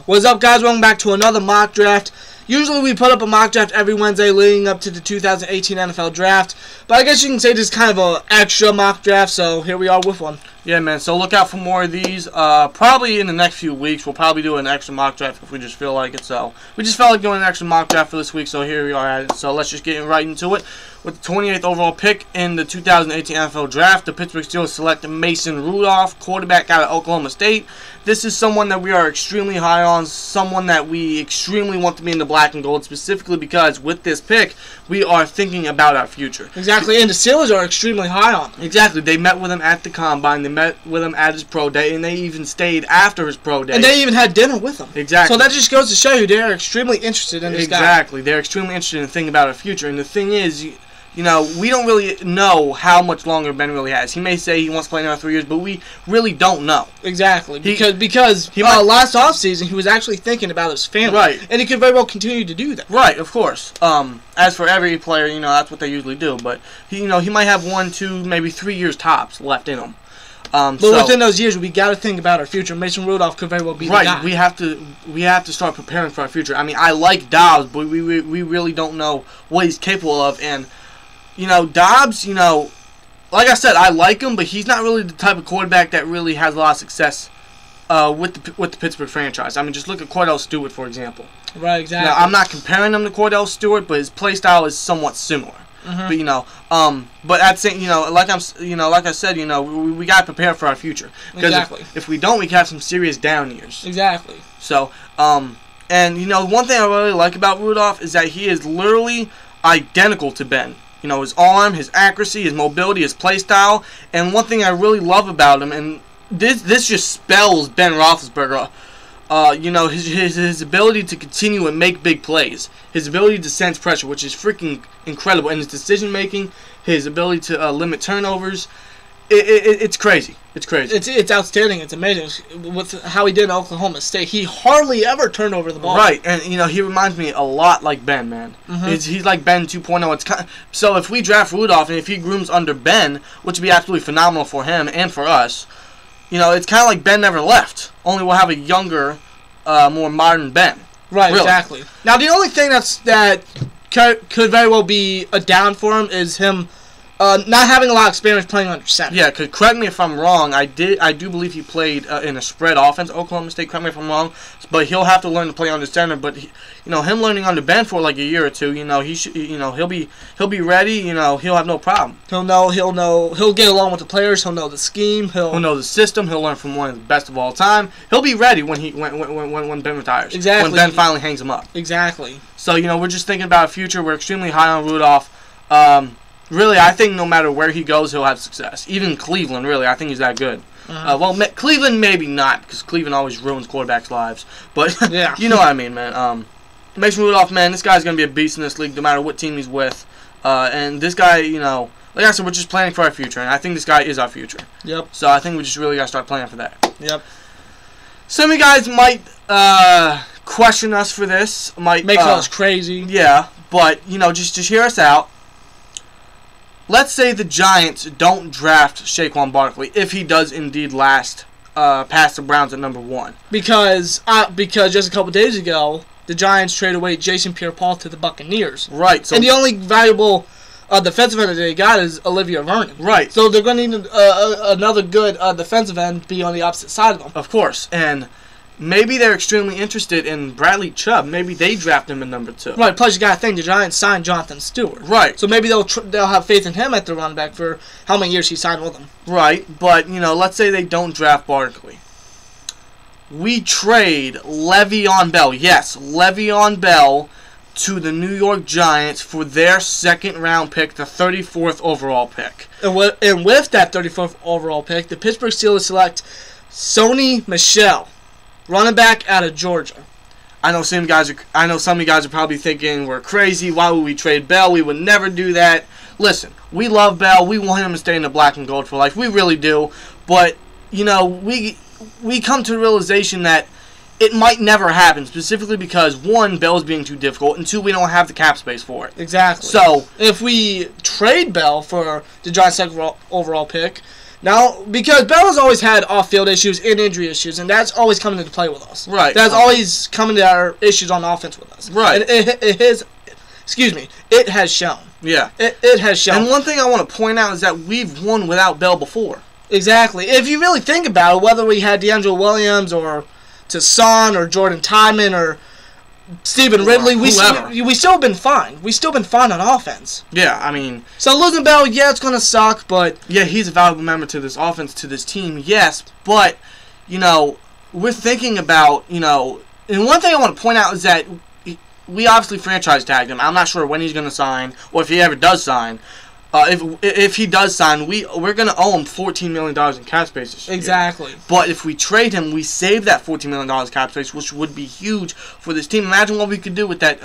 What's up, guys? Welcome back to another mock draft. Usually we put up a mock draft every Wednesday leading up to the 2018 NFL Draft. But I guess you can say this is kind of an extra mock draft, so here we are with one. Yeah, man, so look out for more of these. Probably in the next few weeks, we'll probably do an extra mock draft if we just feel like it. So we just felt like doing an extra mock draft for this week, so here we are at it. So let's just get right into it. With the 28th overall pick in the 2018 NFL Draft, the Pittsburgh Steelers select Mason Rudolph, quarterback out of Oklahoma State. This is someone that we are extremely high on, someone that we extremely want to be in the black and gold, specifically because with this pick, we are thinking about our future. Exactly, and the Steelers are extremely high on him. Exactly. They met with him at the Combine, they met with him at his pro day, and they even stayed after his pro day. And they even had dinner with him. Exactly. So that just goes to show you they're extremely interested in this guy. Exactly. They're extremely interested in thinking about our future, and the thing is, you know, we don't really know how much longer Ben really has. He may say he wants to play another 3 years, but we really don't know. Because last offseason he was actually thinking about his family. Right. And he could very well continue to do that. Right, of course. As for every player, you know, that's what they usually do. But, he might have 1, 2, maybe 3 years tops left in him. But within those years, we got to think about our future. Mason Rudolph could very well be the guy. Right, we have to start preparing for our future. I mean, I like Dobbs, but we really don't know what he's capable of. And, Dobbs, like I said, I like him, but he's not really the type of quarterback that really has a lot of success with the Pittsburgh franchise. I mean, just look at Cordell Stewart, for example. Right, exactly. Now, I'm not comparing him to Cordell Stewart, but his play style is somewhat similar. Mm-hmm. But at saying, like I said, we gotta prepare for our future. Because if we don't, we can have some serious down years. Exactly. So, one thing I really like about Rudolph is that he is literally identical to Ben. His arm, his accuracy, his mobility, his play style, and one thing I really love about him, and this just spells Ben Roethlisberger. His ability to continue and make big plays, his ability to sense pressure, which is freaking incredible, and his decision making, his ability to limit turnovers, it's crazy. It's crazy. It's outstanding. It's amazing with how he did in Oklahoma State. He hardly ever turned over the ball. Right, and he reminds me a lot like Ben, man. Mm-hmm. He's like Ben 2.0. It's so if we draft Rudolph and if he grooms under Ben, which would be absolutely phenomenal for him and for us. It's kind of like Ben never left. Only we'll have a younger, more modern Ben. Right, really. Exactly. Now, the only thing that could very well be a down for him is him not having a lot of experience playing under center. Yeah, because correct me if I'm wrong. I do believe he played in a spread offense, Oklahoma State. Correct me if I'm wrong, but he'll have to learn to play under center. But him learning under Ben for like a year or two, he should, he'll be ready. He'll have no problem. He'll know. He'll get along with the players. He'll know the scheme. He'll know the system. He'll learn from one of the best of all time. He'll be ready when Ben retires. Exactly. When Ben finally hangs him up. Exactly. So we're just thinking about our future. We're extremely high on Rudolph. Really, I think no matter where he goes, he'll have success. Even Cleveland, really, I think he's that good. Cleveland maybe not, because Cleveland always ruins quarterbacks' lives. But yeah. You know what I mean, man. Mason Rudolph, man, this guy's going to be a beast in this league, no matter what team he's with. And this guy, like I said, we're just planning for our future, and I think this guy is our future. Yep. So I think we just really got to start planning for that. Yep. Some of you guys might question us for this. Might make us crazy. Yeah, but, just hear us out. Let's say the Giants don't draft Saquon Barkley if he does indeed last past the Browns at number 1. Because just a couple days ago, the Giants traded away Jason Pierre-Paul to the Buccaneers. Right. So and the only valuable defensive end they got is Olivia Vernon. Right. So they're going to need another good defensive end be on the opposite side of them. Of course. And maybe they're extremely interested in Bradley Chubb. Maybe they draft him in number 2. Right. Plus, you got to think the Giants signed Jonathan Stewart. Right. So maybe they'll have faith in him at the running back for how many years he signed with them. Right. But let's say they don't draft Barkley. We trade Le'Veon Bell. Yes, Le'Veon Bell to the New York Giants for their second-round pick, the 34th overall pick. And with that 34th overall pick, the Pittsburgh Steelers select Sony Michel, running back out of Georgia. I know some of you guys are probably thinking we're crazy. Why would we trade Bell? We would never do that. Listen, we love Bell. We want him to stay in the black and gold for life. We really do. But we come to the realization that it might never happen, specifically because 1, Bell's being too difficult, and 2, we don't have the cap space for it. Exactly. So if we trade Bell for the Giants' second overall pick, Now, because Bell has always had off-field issues and injury issues, and that's always coming into play with us. Right. That's always coming to our issues on offense with us. Right. And it has shown. Yeah. It has shown. And one thing I want to point out is that we've won without Bell before. Exactly. If you really think about it, whether we had DeAngelo Williams or Tasson or Jordan Tiedemann or Stephen Ridley, we still have been fine. We've still been fine on offense. Yeah, I mean... So losing Bell, yeah, it's going to suck, but... Yeah, he's a valuable member to this offense, to this team, yes, but, you know, we're thinking about, you know... And one thing I want to point out is that we obviously franchise tagged him. I'm not sure when he's going to sign, or if he ever does sign. If he does sign, we're going to owe him $14 million in cap space this year. Exactly. But if we trade him, we save that $14 million cap space, which would be huge for this team. Imagine what we could do with that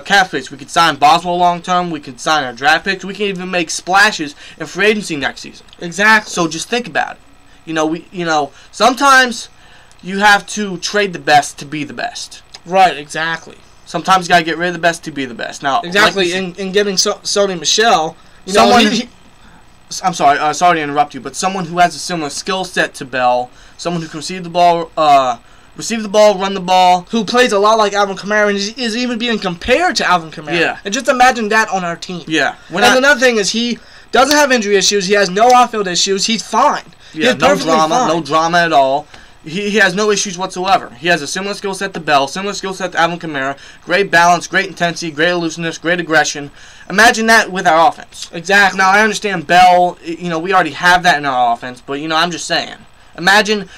cap space. We could sign Boswell long term. We could sign our draft picks. We can even make splashes in free agency next season. Exactly. So just think about it. Sometimes you have to trade the best to be the best. Right. Exactly. Sometimes you gotta get rid of the best to be the best. Now, exactly, in getting Sony Michel, I'm sorry to interrupt you, but someone who has a similar skill set to Bell, someone who can receive the ball, run the ball, who plays a lot like Alvin Kamara and is even being compared to Alvin Kamara. Yeah, and just imagine that on our team. Yeah, and another thing is he doesn't have injury issues. He has no off-field issues. He's fine. Yeah, no drama at all. He has no issues whatsoever. He has a similar skill set to Bell, similar skill set to Alvin Kamara. Great balance, great intensity, great elusiveness, great aggression. Imagine that with our offense. Exactly. Now, I understand Bell, we already have that in our offense, but, I'm just saying. Imagine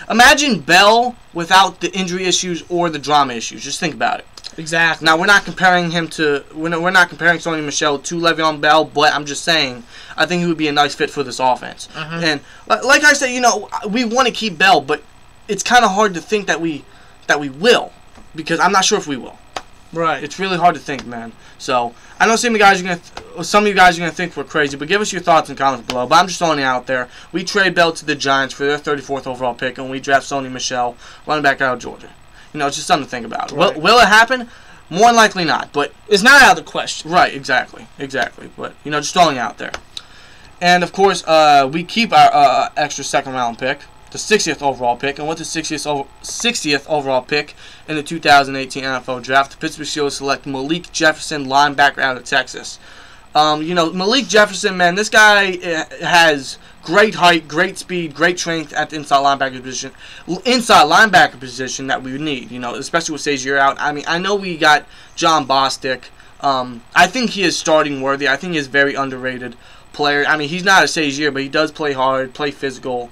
Bell without the injury issues or the drama issues. Just think about it. Exactly. Now, we're not comparing Sony Michel to Le'Veon Bell, but I'm just saying, I think he would be a nice fit for this offense. Mm-hmm. And like I said, we want to keep Bell, but it's kind of hard to think that we will, because I'm not sure if we will. Right. It's really hard to think, man. So I know some of you guys are gonna think we're crazy, but give us your thoughts and comments below. But I'm just throwing it out there. We trade Bell to the Giants for their 34th overall pick, and we draft Sony Michel, running back out of Georgia. It's just something to think about. Right. Will it happen? More than likely not, but it's not out of the question. Right. Exactly. But just throwing it out there. And of course, we keep our extra second-round pick, the 60th overall pick, and with the 60th overall pick in the 2018 NFL Draft, the Pittsburgh Steelers select Malik Jefferson, linebacker out of Texas. Malik Jefferson, man, this guy has great height, great speed, great strength at the inside linebacker position that we need, especially with Shazier out. I mean, I know we got John Bostic. I think he is starting worthy. I think he is very underrated player. I mean, he's not a Shazier, but he does play hard, play physical.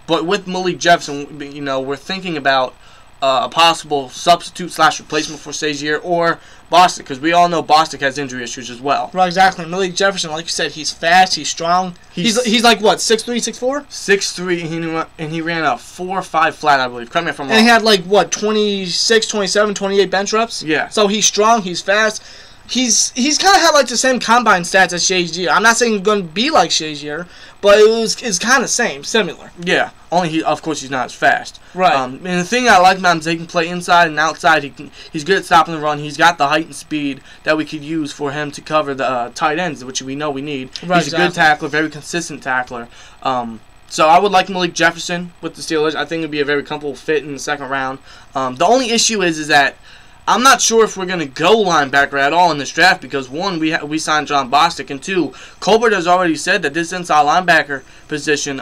But with Malik Jefferson, we're thinking about a possible substitute / replacement for Shazier or Bostic, because we all know Bostic has injury issues as well. Right, exactly. Malik Jefferson, like you said, he's fast, he's strong. He's like what, 6'3", 6'4"? 6'3", and he ran a 4.5 flat, I believe. Correct me if I'm wrong. And he had like what, 26, 27, 28 bench reps? Yeah. So he's strong, he's fast. He's kind of had like the same combine stats as Shazier. I'm not saying he's going to be like Shazier, but it's kind of similar. Yeah. Only of course he's not as fast. Right. And the thing I like about him is he can play inside and outside. He's good at stopping the run. He's got the height and speed that we could use for him to cover the tight ends, which we know we need. Right, he's a good tackler, very consistent tackler. So I would like Malik Jefferson with the Steelers. I think it would be a very comfortable fit in the second round. The only issue is that I'm not sure if we're going to go linebacker at all in this draft, because one, we signed John Bostic, and two, Colbert has already said that this inside linebacker position,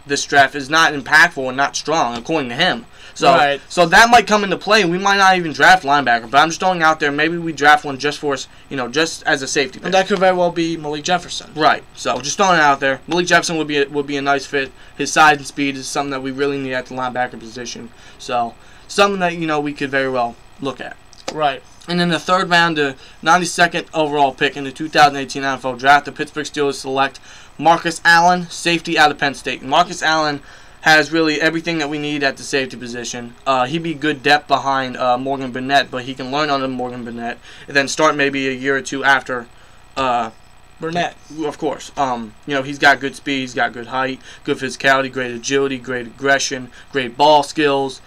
this draft, is not impactful and not strong, according to him. So, right. So that might come into play. We might not even draft linebacker, but I'm just throwing out there, maybe we draft one just for us, just as a safety pick. And that could very well be Malik Jefferson. Right. So just throwing it out there. Malik Jefferson would be a nice fit. His size and speed is something that we really need at the linebacker position. So something that we could very well look at. Right. And in the third round, the 92nd overall pick in the 2018 NFL Draft, the Pittsburgh Steelers select Marcus Allen, safety out of Penn State. Marcus Allen has really everything that we need at the safety position. He'd be good depth behind Morgan Burnett, but he can learn under Morgan Burnett and then start maybe a year or two after Burnett. Of course. He's got good speed, he's got good height, good physicality, great agility, great aggression, great ball skills.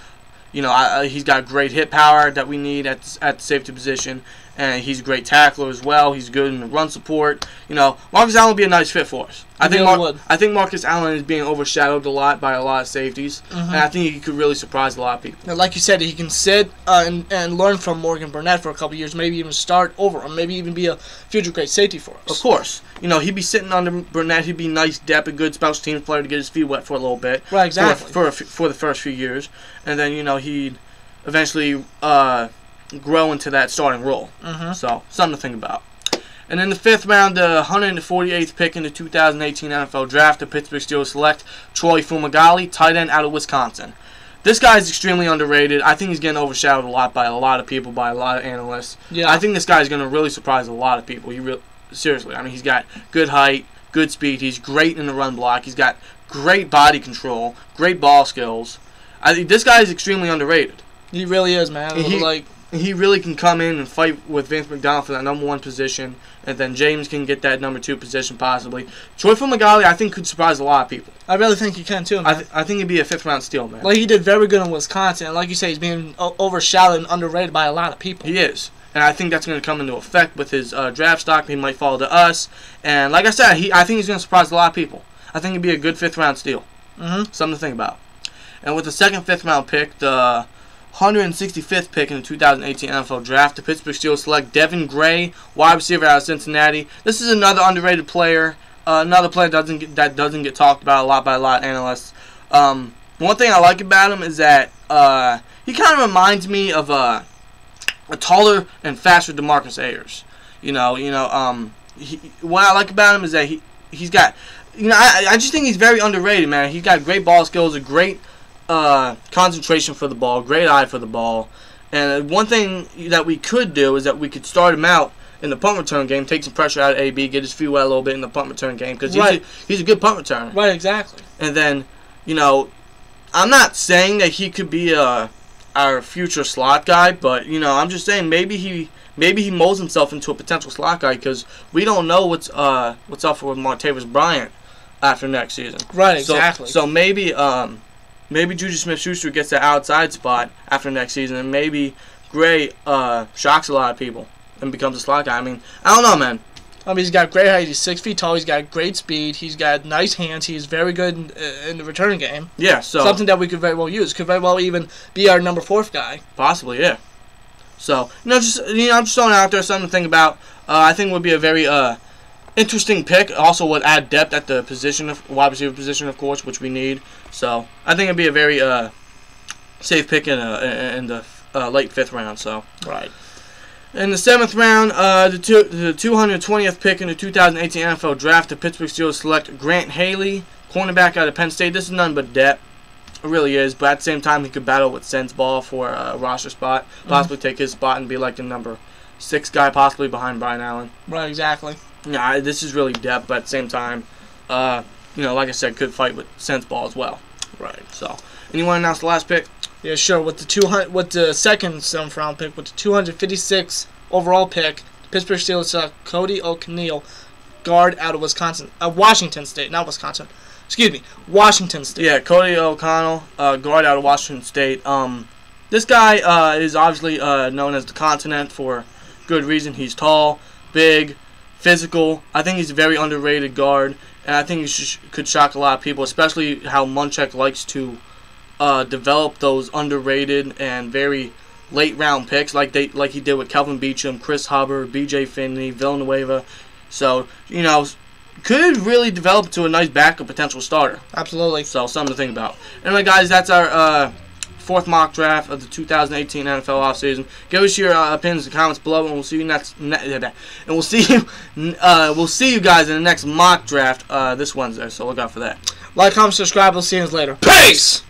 He's got great hit power that we need at the safety position, and he's a great tackler as well. He's good in the run support. You know, Marcus Allen would be a nice fit for us. I think Marcus Allen is being overshadowed a lot by a lot of safeties, and I think he could really surprise a lot of people. Now, like you said, he can sit and learn from Morgan Burnett for a couple years, maybe even start over him, maybe even be a future great safety for us. Of course. You know, he'd be sitting under Burnett. He'd be nice depth, a good special teams player to get his feet wet for a little bit. Right, exactly. For the first few years. And then, you know, he'd eventually grow into that starting role. So, something to think about. And in the 5th round, the 148th pick in the 2018 NFL Draft, the Pittsburgh Steelers select Troy Fumagalli, tight end out of Wisconsin. This guy is extremely underrated. I think he's getting overshadowed a lot by a lot of people, by a lot of analysts. Yeah. I think this guy is going to really surprise a lot of people. Seriously, I mean, he's got good height, good speed. He's great in the run block. He's got great body control, great ball skills. I think this guy is extremely underrated. He really is, man. He really can come in and fight with Vince McDonald for that number 1 position, and then James can get that number 2 position possibly. Troy Fumagalli, I think, could surprise a lot of people. I really think he can too, man. I think he'd be a 5th round steal, man. Like, he did very good in Wisconsin, and like you say, he's being overshadowed and underrated by a lot of people. He is, and I think that's going to come into effect with his draft stock. He might fall to us, and like I said, I think he's going to surprise a lot of people. I think he'd be a good 5th round steal. Something to think about. And with the second 5th round pick, the 165th pick in the 2018 NFL Draft, the Pittsburgh Steelers select Devin Gray, wide receiver out of Cincinnati. This is another underrated player, another player that doesn't get talked about a lot by a lot of analysts. One thing I like about him is that he kind of reminds me of a taller and faster DeMarcus Ayers. What I like about him is that he's got, I just think he's very underrated, man. He's got great ball skills, a great concentration for the ball, great eye for the ball. And one thing that we could do is that we could start him out in the punt return game, take some pressure out of AB, get his feet wet a little bit in the punt return game, because he's a good punt returner. Right, exactly. And then, I'm not saying that he could be our future slot guy, but I'm just saying maybe he molds himself into a potential slot guy, because we don't know what's up with Martavis Bryant after next season. Right, exactly. So maybe Juju Smith-Schuster gets that outside spot after next season, and maybe Gray shocks a lot of people and becomes a slot guy. I mean, I don't know, man. He's got great height. He's 6 feet tall. He's got great speed. He's got nice hands. He's very good in the returning game. Yeah, so something that we could very well use. Could very well even be our number 4th guy. Possibly, yeah. So, I'm just throwing it out there, something to think about. I think it would be a very interesting pick. Also would add depth at the position of wide receiver position, of course, which we need. So I think it'd be a very safe pick in the late 5th round. So right. In the 7th round, the 220th pick in the 2018 NFL Draft, the Pittsburgh Steelers select Grant Haley, cornerback out of Penn State. This is none but depth. It really is, but at the same time, he could battle with Sense Ball for a roster spot, possibly take his spot and be like the number 6 guy, possibly behind Brian Allen. Right, exactly. Yeah, this is really depth, but at the same time, like I said, could fight with Sense Ball as well. Right. So, anyone announce the last pick? Yeah, sure. With the second 7th round pick, with the 256th overall pick, the Pittsburgh Steelers select Cody O'Connell, guard out of Washington State, not Wisconsin. Excuse me, Washington State. Yeah, Cody O'Connell, guard out of Washington State. This guy is obviously known as the Continent for good reason. He's tall, big, physical. I think he's a very underrated guard, and I think he could shock a lot of people, especially how Munchak likes to develop those underrated and very late round picks, like he did with Kelvin Beachum, Chris Hubbard, B.J. Finney, Villanueva. So could really develop to a nice backup potential starter. Absolutely. So something to think about. Anyway, guys, that's our 4th mock draft of the 2018 NFL offseason. Give us your opinions in the comments below, and we'll see you we'll see you guys in the next mock draft this Wednesday. So look out for that. Like, comment, subscribe. We'll see you later. Peace.